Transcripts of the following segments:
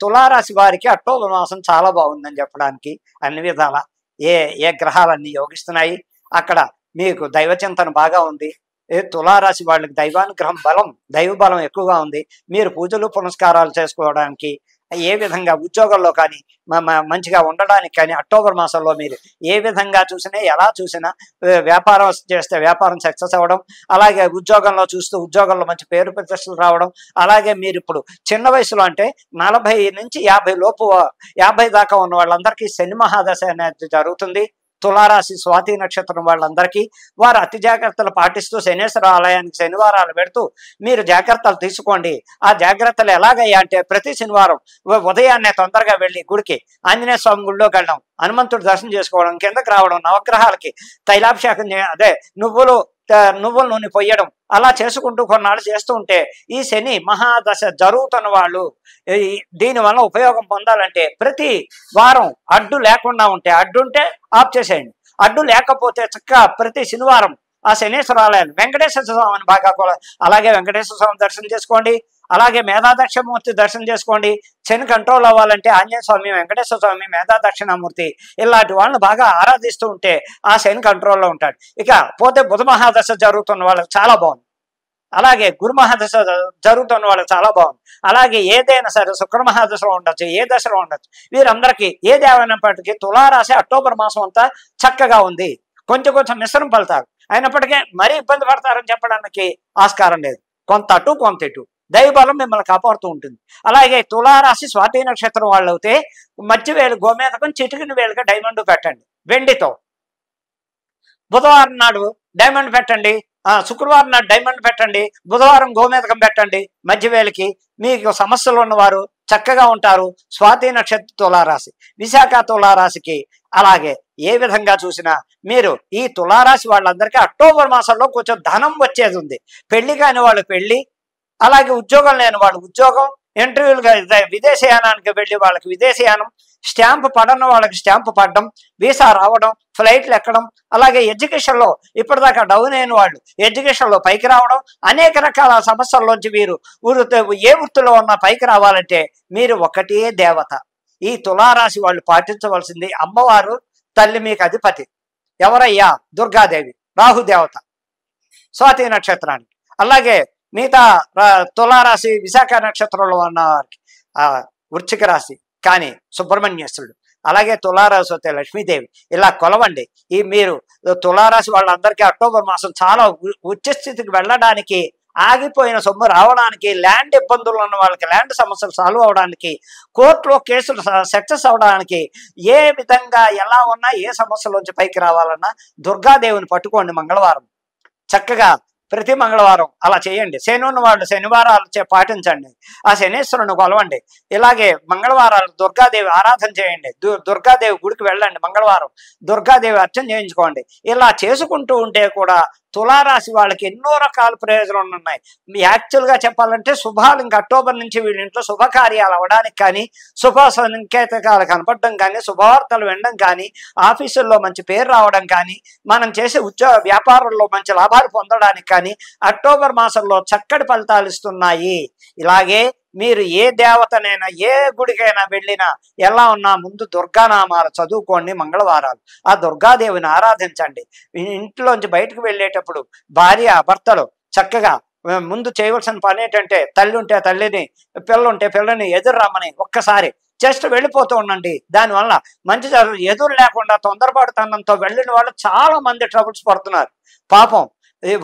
తులారాశి వారికి అక్టోబర్ మాసం చాలా బాగుందని చెప్పడానికి అన్ని విధాల ఏ ఏ గ్రహాలన్నీ యోగిస్తున్నాయి. అక్కడ మీకు దైవచింతన బాగా ఉంది. తులారాశి వాళ్ళకి దైవానుగ్రహం దైవ బలం ఎక్కువగా ఉంది. మీరు పూజలు పునస్కారాలు చేసుకోవడానికి, ఏ విధంగా ఉద్యోగంలో కానీ మంచిగా ఉండడానికి కానీ అక్టోబర్ మాసంలో మీరు ఏ విధంగా చూసినా ఎలా చూసినా వ్యాపారం చేస్తే వ్యాపారం సక్సెస్ అవ్వడం, అలాగే ఉద్యోగంలో చూస్తూ ఉద్యోగంలో మంచి పేరు ప్రతిష్టలు రావడం, అలాగే మీరు ఇప్పుడు చిన్న వయసులో అంటే 40 నుంచి 50 లోపు 50 దాకా ఉన్న వాళ్ళందరికీ శని మహాదశ అనేది జరుగుతుంది. తులారాశి స్వాతి నక్షత్రం వాళ్ళందరికీ వారు అతి జాగ్రత్తలు పాటిస్తూ శనేశ్వర ఆలయానికి శనివారాలు పెడుతూ మీరు జాగ్రత్తలు తీసుకోండి. ఆ జాగ్రత్తలు ఎలాగయ్యా అంటే ప్రతి శనివారం ఉదయాన్నే తొందరగా వెళ్ళి గుడికి ఆంజనేయ స్వామి గుడిలోకి వెళ్ళడం, హనుమంతుడు దర్శనం చేసుకోవడం, కిందకి రావడం, నవగ్రహాలకి తైలాభిషేకం అదే నువ్వుల నూనె పొయ్యడం, అలా చేసుకుంటూ కొన్నాళ్ళు చేస్తూ ఉంటే ఈ శని మహాదశ జరుగుతున్న వాళ్ళు దీనివల్ల ఉపయోగం పొందాలంటే ప్రతి వారం అడ్డు లేకుండా ఉంటే, అడ్డు ఉంటే ఆఫ్ చేసేయండి, అడ్డు లేకపోతే చక్కగా ప్రతి శనివారం ఆ శనేశ్వర ఆలయాన్ని వెంకటేశ్వర స్వామిని బాగా అలాగే వెంకటేశ్వర స్వామి దర్శనం చేసుకోండి. అలాగే మేధాదక్షిణామూర్తి దర్శనం చేసుకోండి. శని కంట్రోల్ అవ్వాలంటే ఆంజనేయ స్వామి, వెంకటేశ్వర స్వామి, మేధాదక్షిణామూర్తి ఇలాంటి వాళ్ళని బాగా ఆరాధిస్తూ ఉంటే ఆ శని కంట్రోల్లో ఉంటాడు. ఇక పోతే బుధ మహాదశ జరుగుతున్న వాళ్ళకి చాలా బాగుంది. అలాగే గురు మహాదశ జరుగుతున్న వాళ్ళకి చాలా బాగుంది. అలాగే ఏదైనా సరే శుక్ర మహాదశలో ఉండొచ్చు, ఏ దశలో ఉండొచ్చు. వీరందరికీ ఏది ఏమైనప్పటికీ తులారాశి అక్టోబర్ మాసం అంతా చక్కగా ఉంది. కొంచెం మిశ్రమ ఫలితాలు అయినప్పటికీ మరీ ఇబ్బంది పడతారని చెప్పడానికి ఆస్కారం లేదు. కొంత అటు కొంత ఇటు దైవబలం మిమ్మల్ని కాపాడుతూ ఉంటుంది. అలాగే తులారాశి స్వాతి నక్షత్రం వాళ్ళు అయితే మధ్య వేలు గోమేధకం, చిటికిన వేలుగా డైమండ్ పెట్టండి వెండితో. బుధవారం నాడు డైమండ్ పెట్టండి, శుక్రవారం నాడు డైమండ్ పెట్టండి, బుధవారం గోమేధకం పెట్టండి మధ్య వేలకి. మీకు సమస్యలు ఉన్నవారు చక్కగా ఉంటారు. స్వాతి నక్షత్ర తులారాశి, విశాఖ తులారాశికి అలాగే ఏ విధంగా చూసినా మీరు ఈ తులారాశి వాళ్ళందరికీ అక్టోబర్ మాసంలో కొంచెం ధనం వచ్చేది ఉంది. పెళ్లి కాని వాళ్ళు పెళ్లి, అలాగే ఉద్యోగం లేని వాళ్ళు ఉద్యోగం, ఇంటర్వ్యూలుగా విదేశయానానికి వెళ్ళి వాళ్ళకి విదేశయానం, స్టాంపు పడని వాళ్ళకి స్టాంపు పడడం, వీసా రావడం, ఫ్లైట్లు ఎక్కడం, అలాగే ఎడ్యుకేషన్లో ఇప్పటిదాకా డౌన్ అయిన వాళ్ళు ఎడ్యుకేషన్లో పైకి రావడం, అనేక రకాల సమస్యల్లోంచి మీరు ఏ వృత్తిలో ఉన్న పైకి రావాలంటే మీరు ఒకటే దేవత. ఈ తులారాశి వాళ్ళు పాటించవలసింది అమ్మవారు తల్లి మీకు అధిపతి ఎవరయ్యా? దుర్గాదేవి, రాహుదేవత స్వాతి నక్షత్రానికి. అలాగే మిగతా తులారాశి విశాఖ నక్షత్రంలో ఉన్న వారికి వృశ్చిక రాశి కానీ సుబ్రహ్మణ్యేశ్వరుడు, అలాగే తులారాశి వస్తే లక్ష్మీదేవి. ఇలా కొలవండి. ఈ మీరు తులారాశి వాళ్ళందరికీ అక్టోబర్ మాసం చాలా ఉచ్చ స్థితికి వెళ్ళడానికి, ఆగిపోయిన సొమ్ము రావడానికి, ల్యాండ్ ఇబ్బందులు ఉన్న వాళ్ళకి ల్యాండ్ సమస్యలు సాల్వ్ అవడానికి, కోర్టులో కేసులు సక్సెస్ అవడానికి, ఏ విధంగా ఎలా ఉన్నా ఏ సమస్యలోంచి పైకి రావాలన్నా దుర్గాదేవిని పట్టుకోండి. మంగళవారం చక్కగా ప్రతి మంగళవారం అలా చేయండి. శని ఉన్న వాళ్ళు శనివారాలు పాటించండి. ఆ శనేశ్వరుని కొలవండి. ఇలాగే మంగళవారాలు దుర్గాదేవి ఆరాధన చేయండి. దుర్గాదేవి గుడికి వెళ్ళండి. మంగళవారం దుర్గాదేవి అర్చన చేయించుకోండి. ఇలా చేసుకుంటూ ఉంటే కూడా తులారాశి వాళ్ళకి ఎన్నో రకాల ప్రయోజనాలు ఉన్నాయి. యాక్చువల్గా చెప్పాలంటే శుభాలు ఇంకా అక్టోబర్ నుంచి వీళ్ళ ఇంట్లో శుభకార్యాలు అవ్వడానికి కానీ, శుభ సంకేతకాలు కనపడడం కానీ, శుభవార్తలు వినడం కానీ, ఆఫీసుల్లో మంచి పేరు రావడం కానీ, మనం చేసే వ్యాపారంలో మంచి లాభాలు పొందడానికి కానీ అక్టోబర్ మాసంలో చక్కటి ఫలితాలు ఇస్తున్నాయి. ఇలాగే మీరు ఏ దేవతనైనా ఏ గుడికైనా వెళ్ళినా ఎలా ఉన్నా ముందు దుర్గానామాలు చదువుకోండి. మంగళవారాలు ఆ దుర్గాదేవిని ఆరాధించండి. ఇంట్లోంచి బయటకు వెళ్ళేటప్పుడు భార్య భర్తలు చక్కగా ముందు చేయవలసిన పని ఏంటంటే తల్లి ఉంటే తల్లిని, పిల్లుంటే పిల్లని ఎదురు రమ్మని ఒక్కసారి జస్ట్ వెళ్ళిపోతూ ఉండండి. దానివల్ల మంచి ఎదురు లేకుండా తొందరపాటుతనంతో వెళ్ళిన వాళ్ళు చాలా మంది ట్రబుల్స్ పడుతున్నారు. పాపం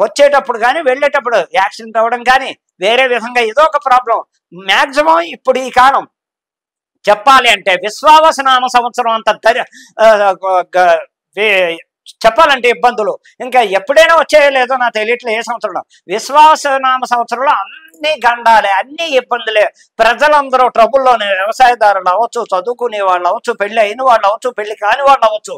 వచ్చేటప్పుడు కానీ వెళ్ళేటప్పుడు యాక్సిడెంట్ అవ్వడం కానీ వేరే విధంగా ఏదో ఒక ప్రాబ్లం. మ్యాక్సిమం ఇప్పుడు ఈ కాలం చెప్పాలి అంటే విశ్వావసనామ సంవత్సరం అంత చెప్పాలంటే ఇబ్బందులు ఇంకా ఎప్పుడైనా వచ్చాయో లేదో నాకు తెలియట్లేదు. ఏ సంవత్సరంలో విశ్వాసనామ సంవత్సరంలో అన్ని గండాలే, అన్ని ఇబ్బందులే. ప్రజలందరూ ట్రబుల్లోనే, వ్యవసాయదారులు అవ్వచ్చు, చదువుకునే వాళ్ళు అవ్వచ్చు, పెళ్లి అయిన వాళ్ళు అవ్వచ్చు, పెళ్లి కాని వాళ్ళు అవ్వచ్చు,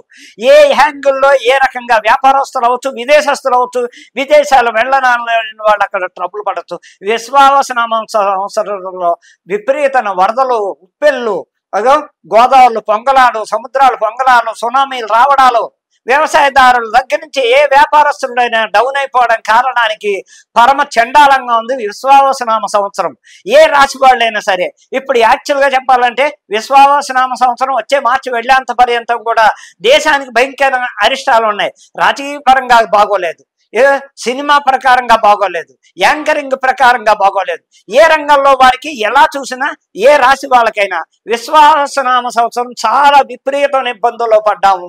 ఏ హ్యాంగిల్లో ఏ రకంగా వ్యాపారస్తులు అవ్వచ్చు, విదేశస్తులు అవ్వచ్చు, విదేశాలు వెళ్ళని వాళ్ళు అక్కడ ట్రబుల్ పడవచ్చు. విశ్వావసనామ సంవత్సరంలో విపరీతమైన వరదలు, ఉప్పెళ్ళు, గోదావరిలు పొంగలాలు, సముద్రాలు పొంగలాలు, సునామీలు రావడాలు, వ్యవసాయదారుల దగ్గర నుంచి ఏ వ్యాపారస్తుడైనా డౌన్ అయిపోవడం కారణానికి పరమ చండాలంగా ఉంది విశ్వావసనామ సంవత్సరం. ఏ రాశి వాళ్ళైనా సరే ఇప్పుడు యాక్చువల్గా చెప్పాలంటే విశ్వావసనామ సంవత్సరం వచ్చే మార్చి వెళ్ళేంత పర్యంతం కూడా దేశానికి భయంకర అరిష్టాలు ఉన్నాయి. రాజకీయ పరంగా బాగోలేదు, సినిమా ప్రకారంగా బాగోలేదు, యాంకరింగ్ ప్రకారంగా బాగోలేదు. ఏ రంగంలో వారికి ఎలా చూసినా ఏ రాశి వాళ్ళకైనా విశ్వావసనామ సంవత్సరం చాలా విపరీతమైన ఇబ్బందుల్లో పడ్డాము.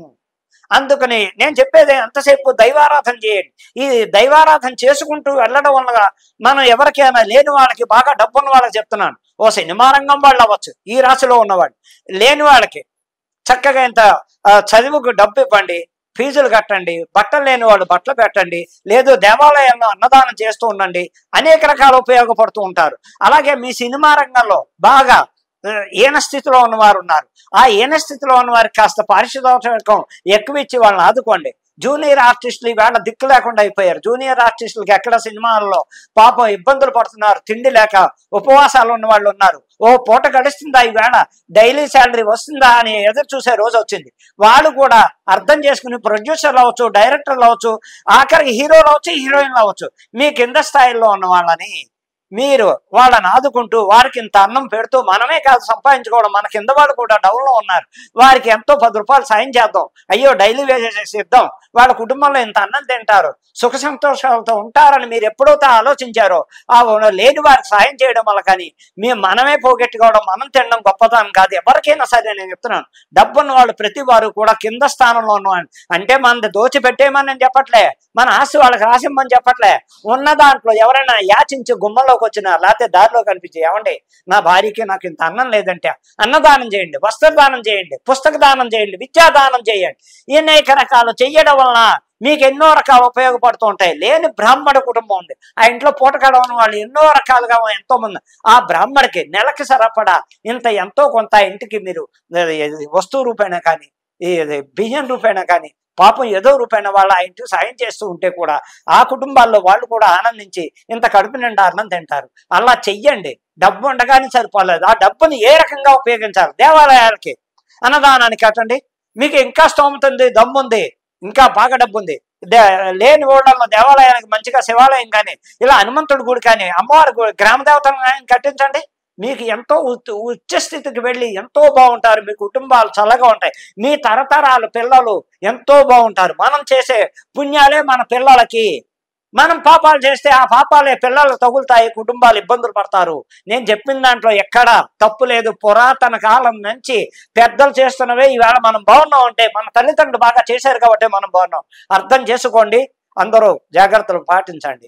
అందుకని నేను చెప్పేది ఎంతసేపు దైవారాధన చేయండి. ఈ దైవారాధన చేసుకుంటూ వెళ్ళడం వల్ల మనం ఎవరికైనా లేని వాళ్ళకి, బాగా డబ్బున్న వాళ్ళకి చెప్తున్నాను, ఓ సినిమా రంగం వాళ్ళు అవ్వచ్చు, ఈ రాశిలో ఉన్నవాడు లేని వాళ్ళకి చక్కగా ఇంత చదువుకు డబ్బు ఇవ్వండి, ఫీజులు కట్టండి, బట్టలు లేని వాళ్ళు బట్టలు పెట్టండి, లేదు దేవాలయంలో అన్నదానం చేస్తూ ఉండండి. అనేక రకాల ఉపయోగపడుతూ ఉంటారు. అలాగే మీ సినిమా రంగంలో బాగా ఈన స్థితిలో ఉన్నవారు ఉన్నారు. ఆ ఈన స్థితిలో ఉన్న వారికి కాస్త పారితోషికం ఎక్కువ ఇచ్చి వాళ్ళని ఆదుకోండి. జూనియర్ ఆర్టిస్టులు ఈవేళ దిక్కు లేకుండా అయిపోయారు. జూనియర్ ఆర్టిస్టులకి ఎక్కడ సినిమాల్లో పాపం ఇబ్బందులు పడుతున్నారు, తిండి లేక ఉపవాసాలు ఉన్న వాళ్ళు ఉన్నారు. ఓ పూట గడుస్తుందా, ఈవేళ డైలీ శాలరీ వస్తుందా అని ఎదురు చూసే రోజు వచ్చింది. వాళ్ళు కూడా అర్థం చేసుకుని ప్రొడ్యూసర్లు అవ్వచ్చు, డైరెక్టర్లు అవ్వచ్చు, ఆఖరికి హీరోలు అవ్వచ్చు, హీరోయిన్లు అవ్వచ్చు, మీ కింద స్థాయిలో ఉన్న వాళ్ళని మీరు వాళ్ళని ఆదుకుంటూ వారికి ఇంత అన్నం పెడుతూ, మనమే కాదు సంపాదించుకోవడం, మన కింద వాళ్ళు కూడా డౌన్లో ఉన్నారు, వారికి ఎంతో 10 రూపాయలు సాయం చేద్దాం, అయ్యో డైలీ వేసేసి ఇద్దాం, వాళ్ళ కుటుంబంలో ఇంత అన్నం తింటారు, సుఖ సంతోషాలతో ఉంటారని మీరు ఎప్పుడైతే ఆలోచించారో ఆ లేని వారికి సాయం చేయడం వల్ల కానీ మనమే పోగొట్టుకోవడం, మనం తినడం గొప్పతనం కాదు. ఎవరికైనా సరే నేను చెప్తున్నాను, డబ్బున్న వాళ్ళు ప్రతి వారు కూడా కింద స్థానంలో ఉన్నవాళ్ళు. అంటే మనది దోచిపెట్టేయమని నేను చెప్పట్లే, మన ఆస్తి వాళ్ళకి రాసిమ్మని చెప్పట్లే. ఉన్న దాంట్లో ఎవరైనా యాచించి గుమ్మలో వచ్చిన లేకపోతే దారిలో కనిపించి, ఏమండి నా భార్యకి నాకు ఇంత అన్నం లేదంటే అన్నదానం చేయండి, వస్త్రదానం చేయండి, పుస్తక దానం చేయండి, విద్యాదానం చేయండి. అనేక రకాలు చెయ్యడం వలన మీకు ఎన్నో రకాలు ఉపయోగపడుతూ ఉంటాయి. లేని బ్రాహ్మణ కుటుంబం ఉంది, ఆ ఇంట్లో పూట గడవని వాళ్ళు ఎన్నో రకాలుగా ఎంతో మంది, ఆ బ్రాహ్మడికి నెలకి సరిపడా ఇంత ఎంతో కొంత ఇంటికి మీరు వస్తువు రూపేణా కానీ, బియ్యం రూపేణా కానీ, పాపం ఏదో రూపాయన వాళ్ళ ఆ ఇంటికి సాయం చేస్తూ ఉంటే కూడా ఆ కుటుంబాల్లో వాళ్ళు కూడా ఆనందించి ఇంత కడుపు నిండా అన్నం తింటారు. అలా చెయ్యండి. డబ్బు ఉండగానే సరిపోలేదు, ఆ డబ్బుని ఏ రకంగా ఉపయోగించాలి? దేవాలయాలకి, అన్నదానానికి కట్టండి. మీకు ఇంకా స్తోమత ఉంది, దమ్ముంది, ఇంకా బాగా డబ్బు ఉంది, లేని ఊళ్ళల్లో దేవాలయానికి మంచిగా శివాలయం కానీ, ఇలా హనుమంతుడి గుడి కానీ, అమ్మవారి గుడి, గ్రామ దేవతలను కానీ కట్టించండి. మీకు ఎంతో ఉచ్చ స్థితికి వెళ్ళి ఎంతో బాగుంటారు, మీ కుటుంబాలు చల్లగా ఉంటాయి, మీ తరతరాలు పిల్లలు ఎంతో బాగుంటారు. మనం చేసే పుణ్యాలే మన పిల్లలకి, మనం పాపాలు చేస్తే ఆ పాపాలే పిల్లలకు తగులుతాయి, కుటుంబాలు ఇబ్బందులు పడతారు. నేను చెప్పిన దాంట్లో ఎక్కడా తప్పు లేదు. పురాతన కాలం నుంచి పెద్దలు చేస్తున్నవే ఈవేళ మనం బాగున్నాం అంటే మన తల్లిదండ్రులు బాగా చేశారు కాబట్టి మనం బాగున్నాం. అర్థం చేసుకోండి, అందరూ జాగ్రత్తలు పాటించండి.